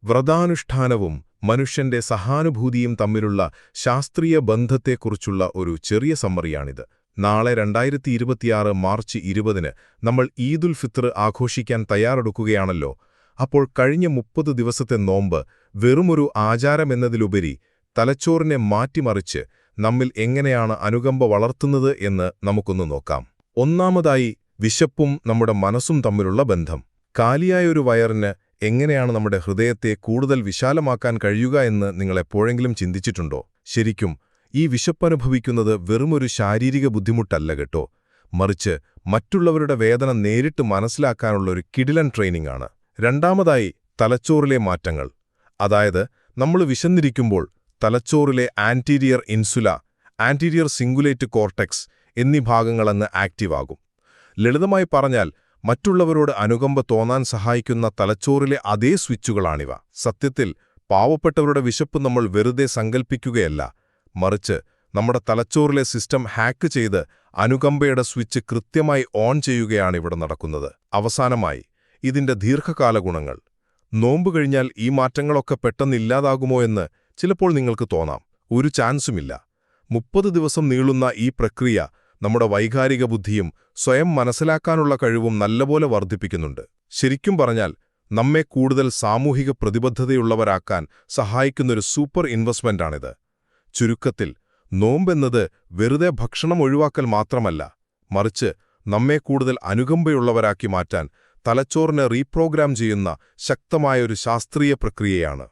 വ്രതാനുഷ്ഠാനവും മനുഷ്യന്റെ സഹാനുഭൂതിയും തമ്മിലുള്ള ശാസ്ത്രീയ ബന്ധത്തെക്കുറിച്ചുള്ള ഒരു ചെറിയ സമ്മറിയാണിത്. നാളെ 2026 മാർച്ച് 20-ന് നമ്മൾ ഈദുൽ ഫിത്ർ ആഘോഷിക്കാൻ തയ്യാറെടുക്കുകയാണല്ലോ. അപ്പോൾ കഴിഞ്ഞ 30 ദിവസത്തെ നോമ്പ് വെറുമൊരു ആചാരമെന്നതിലുപരി തലച്ചോറിനെ മാറ്റിമറിച്ച് നമ്മിൽ എങ്ങനെയാണ് അനുകമ്പ വളർത്തുന്നത് എന്ന് നമുക്കൊന്ന് നോക്കാം. ഒന്നാമതായി, വിശപ്പും നമ്മുടെ മനസ്സും തമ്മിലുള്ള ബന്ധം. കാലിയായൊരു വയറിന് എങ്ങനെയാണ് നമ്മുടെ ഹൃദയത്തെ കൂടുതൽ വിശാലമാക്കാൻ കഴിയുക എന്ന് നിങ്ങൾ എപ്പോഴെങ്കിലും ചിന്തിച്ചിട്ടുണ്ടോ? ശരിക്കും ഈ വിശപ്പനുഭവിക്കുന്നത് വെറുമൊരു ശാരീരിക ബുദ്ധിമുട്ടല്ല കേട്ടോ, മറിച്ച് മറ്റുള്ളവരുടെ വേദന നേരിട്ട് മനസ്സിലാക്കാനുള്ള ഒരു കിടിലൻ ട്രെയിനിംഗ് ആണ്. രണ്ടാമതായി, തലച്ചോറിലെ മാറ്റങ്ങൾ. അതായത്, നമ്മൾ വിശന്നിരിക്കുമ്പോൾ തലച്ചോറിലെ anterior insula, anterior cingulate cortex എന്നീ ഭാഗങ്ങളങ്ങ് ആക്റ്റീവാകും. ലളിതമായി പറഞ്ഞാൽ, മറ്റുള്ളവരോട് അനുകമ്പ തോന്നാൻ സഹായിക്കുന്ന തലച്ചോറിലെ അതേ സ്വിച്ചുകളാണിവ. സത്യത്തിൽ പാവപ്പെട്ടവരുടെ വിശപ്പ് നമ്മൾ വെറുതെ സങ്കൽപ്പിക്കുകയല്ല, മറിച്ച് നമ്മുടെ തലച്ചോറിലെ സിസ്റ്റം ഹാക്ക് ചെയ്ത് അനുകമ്പയുടെ സ്വിച്ച് കൃത്യമായി ഓൺ ചെയ്യുകയാണിവിടെ നടക്കുന്നത്. അവസാനമായി, ഇതിന്റെ ദീർഘകാല ഗുണങ്ങൾ. നോമ്പ് കഴിഞ്ഞാൽ ഈ മാറ്റങ്ങളൊക്കെ പെട്ടെന്നില്ലാതാകുമോ എന്ന് ചിലപ്പോൾ നിങ്ങൾക്ക് തോന്നാം. ഒരു ചാൻസുമില്ല. 30 ദിവസം നീളുന്ന ഈ പ്രക്രിയ നമ്മുടെ വൈകാരിക ബുദ്ധിയും സ്വയം മനസ്സിലാക്കാനുള്ള കഴിവും നല്ലപോലെ വർദ്ധിപ്പിക്കുന്നുണ്ട്. ശരിക്കും പറഞ്ഞാൽ, നമ്മെ കൂടുതൽ സാമൂഹിക പ്രതിബദ്ധതയുള്ളവരാക്കാൻ സഹായിക്കുന്നൊരു സൂപ്പർ ഇൻവെസ്റ്റ്മെന്റാണിത്. ചുരുക്കത്തിൽ, നോമ്പെന്നത് വെറുതെ ഭക്ഷണം ഒഴിവാക്കൽ മാത്രമല്ല, മറിച്ച് നമ്മെ കൂടുതൽ അനുകമ്പയുള്ളവരാക്കി മാറ്റാൻ തലച്ചോറിനെ റീപ്രോഗ്രാം ചെയ്യുന്ന ശക്തമായൊരു ശാസ്ത്രീയ പ്രക്രിയയാണ്.